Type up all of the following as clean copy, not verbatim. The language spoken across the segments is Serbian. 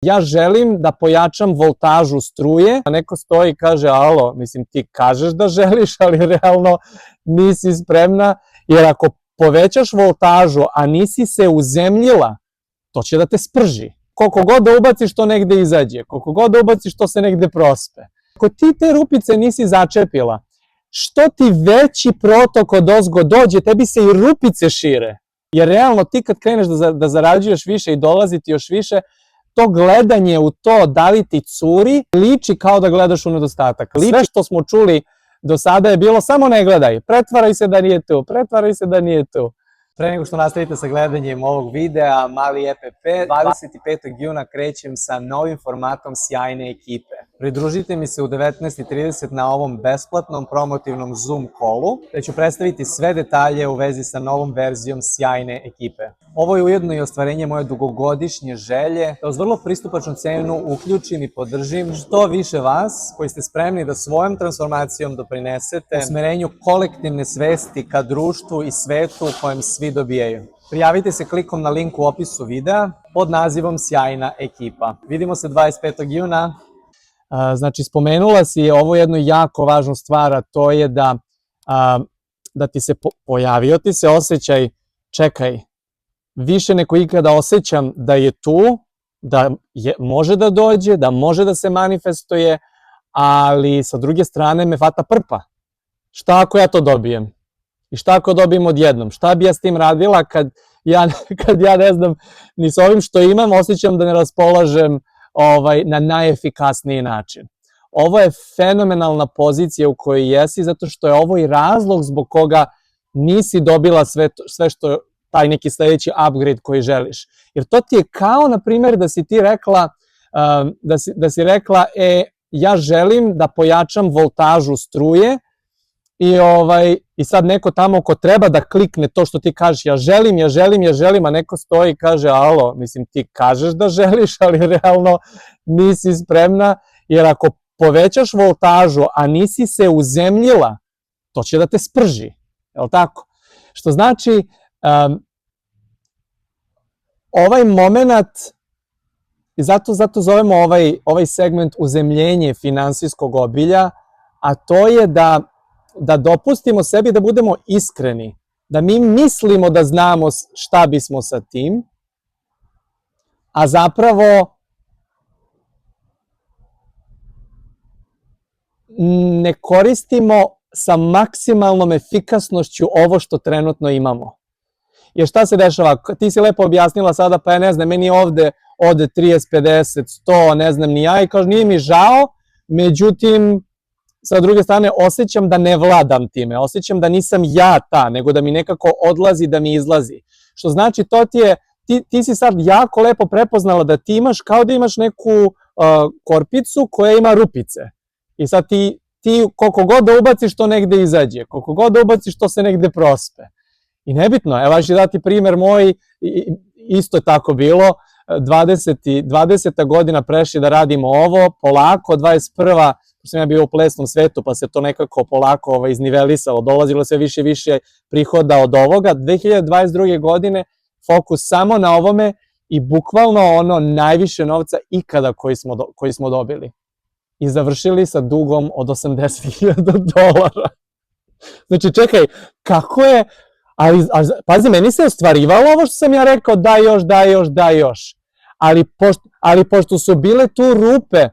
Ja želim da pojačam voltažu struje, a neko stoji i kaže, alo, mislim ti kažeš da želiš, ali realno nisi spremna, jer ako povećaš voltažu, a nisi se uzemljila, to će da te sprži. Koliko god da ubaciš, to negde izađe, koliko god da ubaciš, to se negde prospe. Ako ti te rupice nisi začepila, što ti veći protok od ozgo dođe, tebi se i rupice šire. Jer realno ti kad kreneš da zarađuješ više i dolazi ti još više, to gledanje u to da li ti curi, liči kao da gledaš u nedostatak. Sve što smo čuli do sada je bilo samo ne gledaj, pretvaraj se da nije tu, pretvaraj se da nije tu. Pre nego što nastavite sa gledanjem ovog videa, mali EPP, 25. juna krećem sa novim formatom Sjajne ekipe. Pridružite mi se u 19:30 na ovom besplatnom promotivnom Zoom callu, gde ću predstaviti sve detalje u vezi sa novom verzijom Sjajne ekipe. Ovo je ujedno i ostvarenje moje dugogodišnje želje da uz vrlo pristupačnu cenu uključim i podržim što više vas koji ste spremni da svojom transformacijom doprinesete usmerenju kolektivne svesti ka društvu i svetu u kojem svi dobijaju. Prijavite se klikom na link u opisu videa pod nazivom Sjajna ekipa. Vidimo se 25. juna. Znači, spomenula si ovo jednu jako važnu stvar, a to je da ti se pojavio ti se osjećaj, čekaj, više nego ikada osjećam da je tu, da može da dođe, da može da se manifestuje, ali sa druge strane me fata prpa. Šta ako ja to dobijem? I šta ako dobijem odjednom? Šta bi ja s tim radila kad ja ne znam, ni s ovim što imam, osjećam da ne raspolažem na najefikasniji način. Ovo je fenomenalna pozicija u kojoj jesi, zato što je ovo i razlog zbog koga nisi dobila sve što taj neki sledeći upgrade koji želiš. Jer to ti je kao, na primjer, da si ti rekla, ja želim da pojačam voltažu struje i sad neko tamo ko treba da klikne to što ti kažeš, ja želim, a neko stoji i kaže, alo, mislim ti kažeš da želiš, ali realno nisi spremna, jer ako povećaš voltažu, a nisi se uzemljila, to će da te sprži, je li tako? Što znači, ovaj moment, i zato zovemo ovaj segment uzemljenje finansijskog obilja, a to je da dopustimo sebi da budemo iskreni, da mi mislimo da znamo šta bismo sa tim, a zapravo ne koristimo sa maksimalnom efikasnošću ovo što trenutno imamo. Jer šta se dešava? Ti si lepo objasnila sada, pa ja ne znam, meni ovde ode 30, 50, 100, ne znam ni ja, i kaže nije mi žao, međutim, sa druge strane, osjećam da ne vladam time, osjećam da nisam ja ta, nego da mi nekako odlazi, da mi izlazi. Što znači, ti si sad jako lepo prepoznala da ti imaš, kao da imaš neku korpicu koja ima rupice. I sad ti koliko god da ubaciš, to negde izađe, koliko god da ubaciš, to se negde prospe. I nebitno, evo ću dati primer moj, isto je tako bilo, 20. godina prešli da radimo ovo, polako, 21. sam ja bio u plesnom svetu, pa se to nekako polako iznivelisalo, dolazilo sve više i više prihoda od ovoga. 2022. godine fokus samo na ovome i bukvalno ono najviše novca ikada koji smo dobili. I završili sa dugom od $80.000. Znači, čekaj, kako je, ali pazi, meni se ostvarivalo ovo što sam ja rekao, daj još. Ali pošto su bile tu rupe,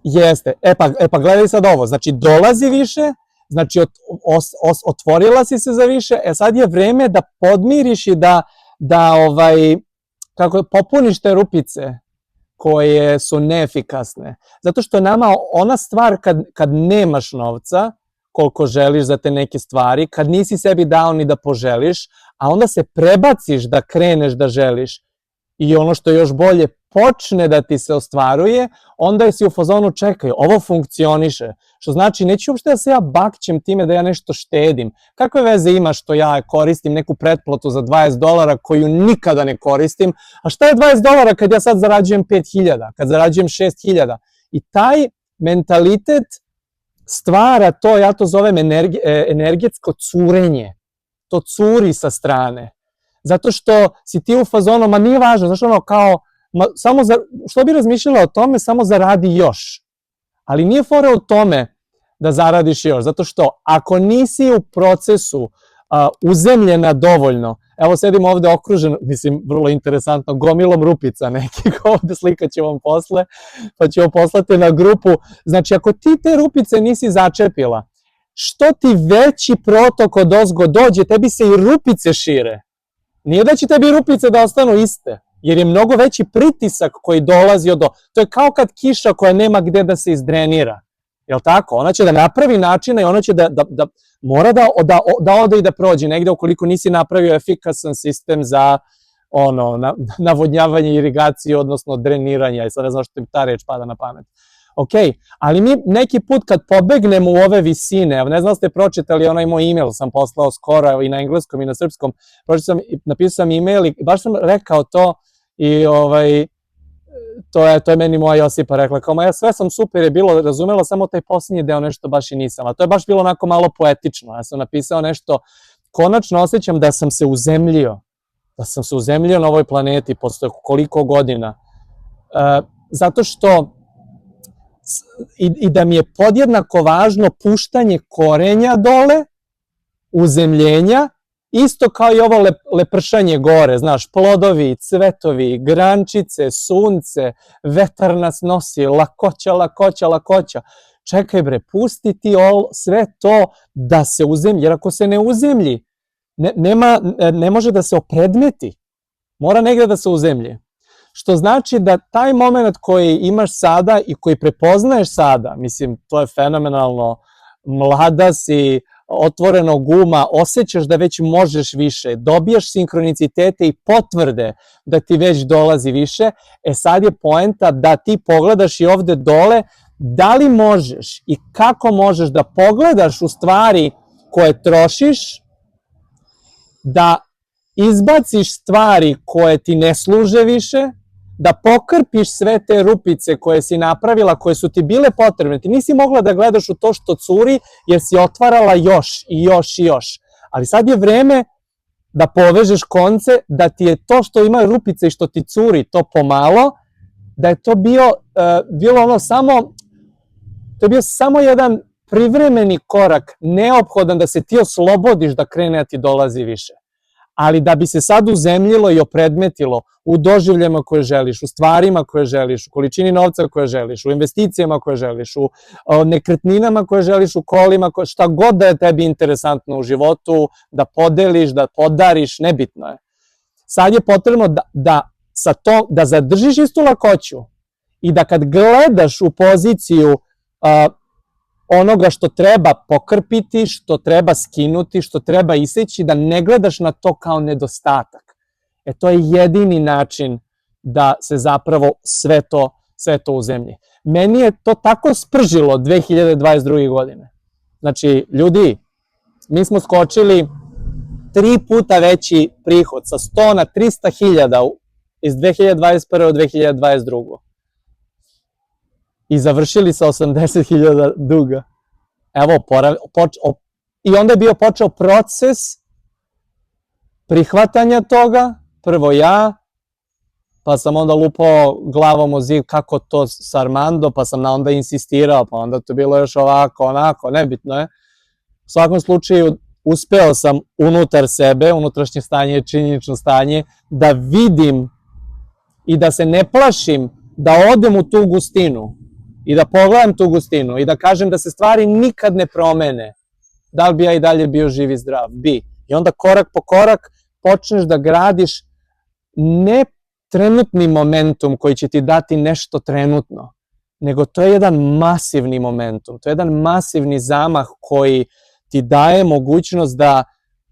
Jeste. E pa gledaj sad ovo, znači dolazi više, znači otvorila si se za više, sad je vreme da podmiriš i kako popuniš te rupice koje su neefikasne. Zato što nama ona stvar kad nemaš novca, koliko želiš za te neke stvari, kad nisi sebi dao ni da poželiš, a onda se prebaciš da kreneš da želiš i ono što je još bolje, počne da ti se ostvaruje, onda si u fazonu čekaj, ovo funkcioniše. Što znači, neću uopšte da se ja bakćem time da ja nešto štedim. Kakve veze ima što ja koristim neku pretplatu za $20 koju nikada ne koristim, a šta je $20 kad ja sad zarađujem 5.000, kad zarađujem 6.000? I taj mentalitet stvara to, ja to zovem energetsko curenje. To curi sa strane. Zato što si ti u fazonu, ma nije važno, znaš ono kao, što bi razmišljala o tome, samo zaradi još. Ali nije fora u tome da zaradiš još, zato što ako nisi u procesu uzemljena dovoljno, evo sedim ovde okružen, mislim, vrlo interesantno, gomilom rupica nekih, ovde slikat ću vam posle, pa ću vam poslati na grupu. Znači, ako ti te rupice nisi začepila, što ti veći protok od ozgo dođe, tebi se i rupice šire. Nije da će tebi rupice da ostanu iste, jer je mnogo veći pritisak koji dolazi od... To je kao kad kiša koja nema gde da se izdrenira. Jel' tako? Ona će da napravi načina i ona će da mora da ode i da prođe negde ukoliko nisi napravio efikasan sistem za navodnjavanje, irigaciju, odnosno dreniranje. I sad ne znam što mi ta reč pada na pamet. Ok, ali mi neki put kad pobegnemo u ove visine, ne znam da ste pročitali onaj moj email, sam poslao skoro i na engleskom i na srpskom, napisao sam email i baš sam rekao to i to je meni moja Josipa rekla, kao ja sve sam super je bilo, razumela, samo taj posljednji deo nešto baš i nisam, a to je baš bilo onako malo poetično, ja sam napisao nešto, konačno osjećam da sam se uzemljio na ovoj planeti posle koliko godina, zato što i da mi je podjednako važno puštanje korenja dole, uzemljenja, isto kao i ovo lepršanje gore, znaš, plodovi, cvetovi, grančice, sunce, vetar nas nosi, lakoća. Čekaj bre, pusti ti sve to da se uzemlji, jer ako se ne uzemlji, ne može da se opredmeti, mora negde da se uzemlji. Što znači da taj moment koji imaš sada i koji prepoznaješ sada, mislim, to je fenomenalno, mlada si, otvorenog uma, osjećaš da već možeš više, dobijaš sinkronicitete i potvrde da ti već dolazi više, sad je poenta da ti pogledaš i ovde dole, da li možeš i kako možeš da pogledaš u stvari koje trošiš, da izbaciš stvari koje ti ne služe više, da pokrpiš sve te rupice koje si napravila, koje su ti bile potrebne. Ti nisi mogla da gledaš u to što curi, jer si otvarala još i još. Ali sad je vreme da povežeš konce, da ti je to što ima rupice i što ti curi, to pomalo, da je to bilo samo jedan privremeni korak, neophodan da se ti oslobodiš da krene da ti dolazi više. Ali da bi se sad uzemljilo i opredmetilo u doživljama koje želiš, u stvarima koje želiš, u količini novca koje želiš, u investicijama koje želiš, u nekretninama koje želiš, u kolima, šta god da je tebi interesantno u životu, da podeliš, da podariš, nebitno je. Sad je potrebno da zadržiš istu lakoću i da kad gledaš u poziciju onoga što treba pokrpiti, što treba skinuti, što treba iseći, da ne gledaš na to kao nedostatak. To je jedini način da se zapravo sve to uzemlji. Meni je to tako spržilo 2022. godine. Znači, ljudi, mi smo skočili 3 puta veći prihod, sa 100 na 300.000 iz 2021. u 2022. I završili sa 80.000 duga. Evo, i onda je bio počeo proces prihvatanja toga, prvo ja, pa sam onda lupao glavom o zid kako to s Armando, pa sam onda insistirao, pa onda to bilo još ovako, onako, nebitno je. U svakom slučaju, uspeo sam unutar sebe, unutrašnje stanje je činjenično stanje, da vidim i da se ne plašim da odem u tu gustinu i da pogledam tu gustinu i da kažem da se stvari nikad ne promene. Da li bi ja i dalje bio živ i zdrav? Bi. I onda korak po korak počneš da gradiš ne trenutni momentum koji će ti dati nešto trenutno, nego to je jedan masivni momentum, to je jedan masivni zamah koji ti daje mogućnost da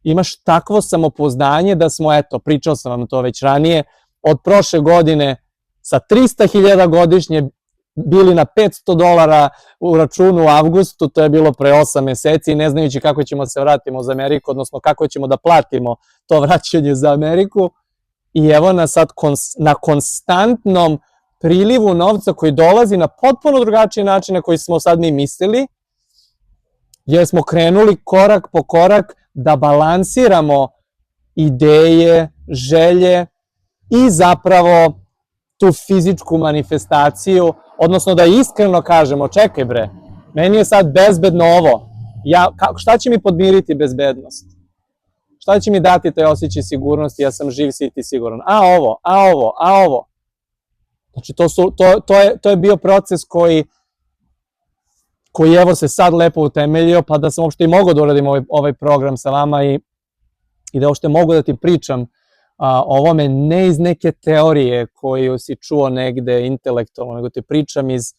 imaš takvo samopouzdanje da smo, pričao sam vam to već ranije, od prošle godine sa 300.000 godišnje bili na $500 u računu u avgustu, to je bilo pre 8 meseci, ne znajući kako ćemo se vratimo za Ameriku, odnosno kako ćemo da platimo to vraćanje za Ameriku. I evo nas sad na konstantnom prilivu novca koji dolazi na potpuno drugačiji način na koji smo sad mi mislili, jer smo krenuli korak po korak da balansiramo ideje, želje i zapravo tu fizičku manifestaciju, odnosno da iskreno kažemo, čekaj bre, meni je sad bezbedno ovo, šta će mi podmiriti bezbednost? Šta će mi dati taj osjećaj sigurnosti, ja sam živ, sit i siguran? A ovo. Znači, to je bio proces koji evo se sad lepo utemeljio, pa da sam uopšte i mogao da uradim ovaj program sa vama i da uopšte mogu da ti pričam o ovome, ne iz neke teorije koju si čuo negde intelektualno, nego ti pričam iz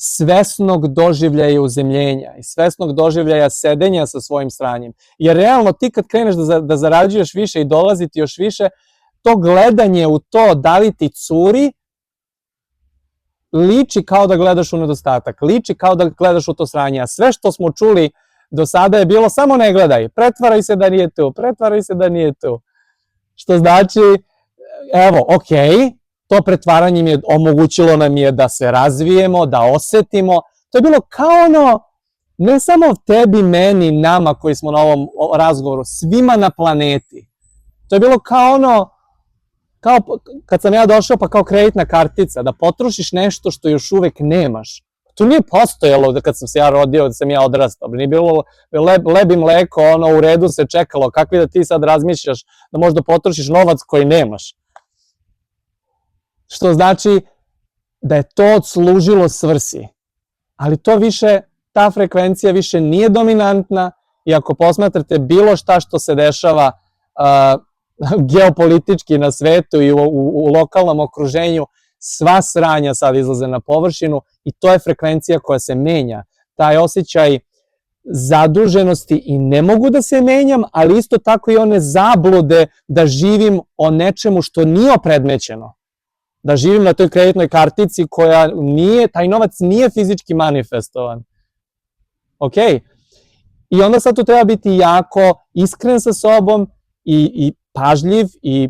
svesnog doživljaja uzemljenja i svesnog doživljaja sedenja sa svojim sranjem. Jer realno ti kad kreneš da zarađuješ više i dolazi ti još više, to gledanje u to da li ti curi, liči kao da gledaš u nedostatak, liči kao da gledaš u to sranje, a sve što smo čuli do sada je bilo samo ne gledaj, pretvaraj se da nije tu. Što znači, evo, okej, to pretvaranje mi je omogućilo nam je da se razvijemo, da osetimo. To je bilo kao ono, ne samo tebi, meni, nama koji smo na ovom razgovoru, svima na planeti. To je bilo kao ono, kao kad sam ja došao pa kao kreditna kartica, da potrošiš nešto što još uvek nemaš. To nije postojalo kad sam se ja rodio, da sam ja odrastao. Nije bilo leb i mleko, ono u redu se čekalo, kakvi da ti sad razmišljaš da možda potrošiš novac koji nemaš. Što znači da je to odslužilo svrsi. Ali to više, ta frekvencija više nije dominantna i ako posmatrate bilo šta što se dešava geopolitički na svetu i u lokalnom okruženju, sva sranja sad izlaze na površinu i to je frekvencija koja se menja. Taj osjećaj zaduženosti i ne mogu da se menjam, ali isto tako i one zablude da živim o nečemu što nije opredmećeno. Da živim na toj kreditnoj kartici koja nije, taj novac nije fizički manifestovan. Ok? I onda sad tu treba biti jako iskren sa sobom i pažljiv i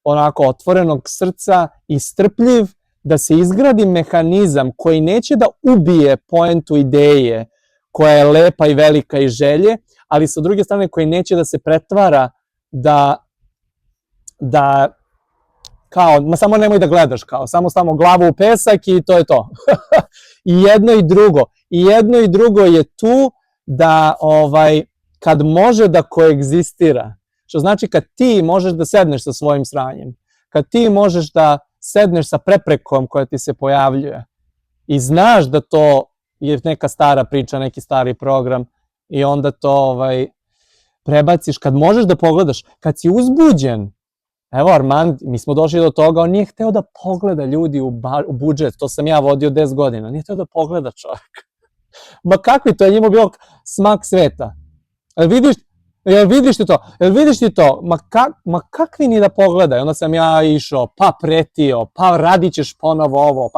onako otvorenog srca i strpljiv da se izgradi mehanizam koji neće da ubije poentu ideje koja je lepa i velika i želje, ali sa druge strane koji neće da se pretvara da kao, ma samo nemoj da gledaš, kao, samo glavu u pesak i to je to. I jedno i drugo je tu da kad može da koegzistira, što znači kad ti možeš da sedneš sa svojim sranjem, kad ti možeš da sedneš sa preprekom koja ti se pojavljuje i znaš da to je neka stara priča, neki stari program i onda to prebaciš, kad možeš da pogledaš, kad si uzbuđen. Evo Armand, mi smo došli do toga, on nije hteo da pogleda ljudi u budžet, to sam ja vodio 10 godina, nije hteo da pogleda čovjek. Ma kakvi, to je njemu bio smak sveta. Vidiš ti to? Ma kakvi ni da pogledaj, onda sam ja išao, pa pretio, pa radit ćeš ponovo ovo,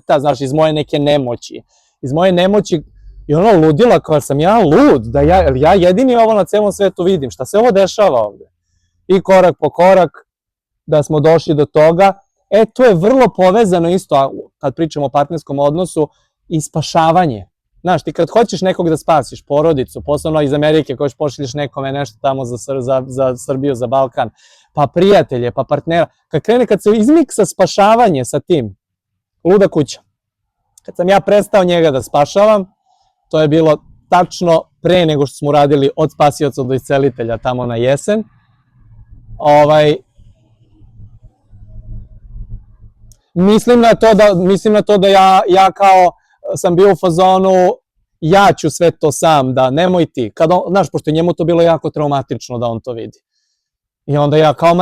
pa znaš, iz moje neke nemoći. I ono ludila koja sam ja lud, da ja jedini ovo na celom svetu vidim, šta se ovo dešava ovde? I korak po korak, da smo došli do toga, to je vrlo povezano isto, kad pričamo o partnerskom odnosu, i spašavanje. Znaš, ti kad hoćeš nekog da spasiš, porodicu, posebno iz Amerike, koji pošalješ nekome nešto tamo za Srbiju, za Balkan, pa prijatelje, pa partnera, kad se izmiksa spašavanje sa tim, luda kuća. Kad sam ja prestao njega da spašavam, to je bilo tačno pre nego što smo radili od spasioca do iscelitelja tamo na jesen, mislim na to da ja kao sam bio u fazonu, ja ću sve to sam, da nemoj ti. Znaš, pošto njemu to bilo jako traumatično da on to vidi. I onda ja kao,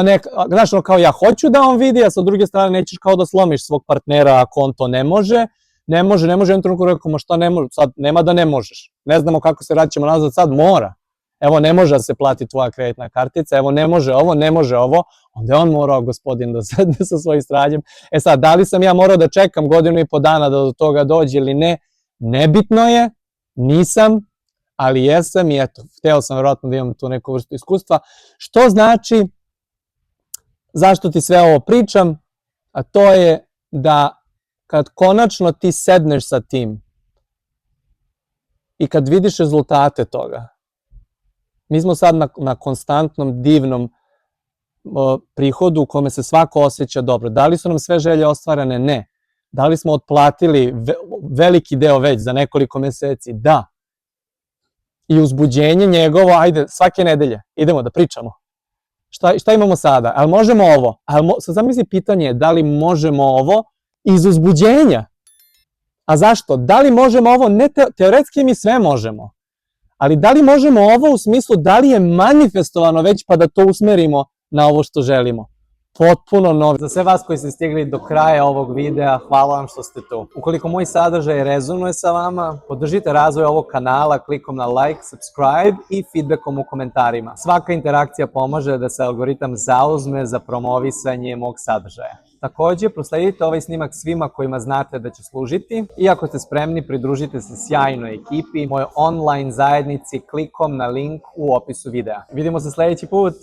znaš, kao ja hoću da on vidi, a sa druge strane nećeš kao da slomiš svog partnera ako on to ne može. Ne može, jednom trenutku rekao, ma šta ne može, sad nema da ne možeš. Ne znamo kako se vraćamo nazad, sad mora. Evo, ne može da se plati tvoja kreditna kartica, evo, ne može ovo, onda je on morao, gospodin, da sedne sa svojim sranjem. Sad, da li sam ja morao da čekam 1,5 godina da do toga dođe ili ne, nebitno je, nisam, ali jesam i eto, hteo sam verovatno da imam tu neku vrstu iskustva, što znači, zašto ti sve ovo pričam, a to je da kad konačno ti sedneš sa tim, i kad vidiš rezultate toga. Mi smo sad na konstantnom, divnom prihodu u kome se svako osjeća dobro. Da li su nam sve želje ostvarene? Ne. Da li smo otplatili veliki deo već za nekoliko meseci? Da. I uzbuđenje njegovo, ajde, svake nedelje, idemo da pričamo. Šta imamo sada? Ali možemo ovo? Sad zamisli pitanje, da li možemo ovo iz uzbuđenja? A zašto? Da li možemo ovo? Ne, teoretski mi sve možemo. Ali da li možemo ovo u smislu da li je manifestovano već pa da to usmerimo na ovo što želimo? Potpuno novo. Za sve vas koji ste stigli do kraja ovog videa, hvala vam što ste tu. Ukoliko moj sadržaj rezonuje sa vama, podržite razvoj ovog kanala klikom na like, subscribe i feedbackom u komentarima. Svaka interakcija pomaže da se algoritam zauzme za promovisanje mog sadržaja. Takođe, prosledite ovaj snimak svima kojima znate da će služiti i ako ste spremni, pridružite se sjajnoj ekipi, moje online zajednici klikom na link u opisu videa. Vidimo se sledeći put!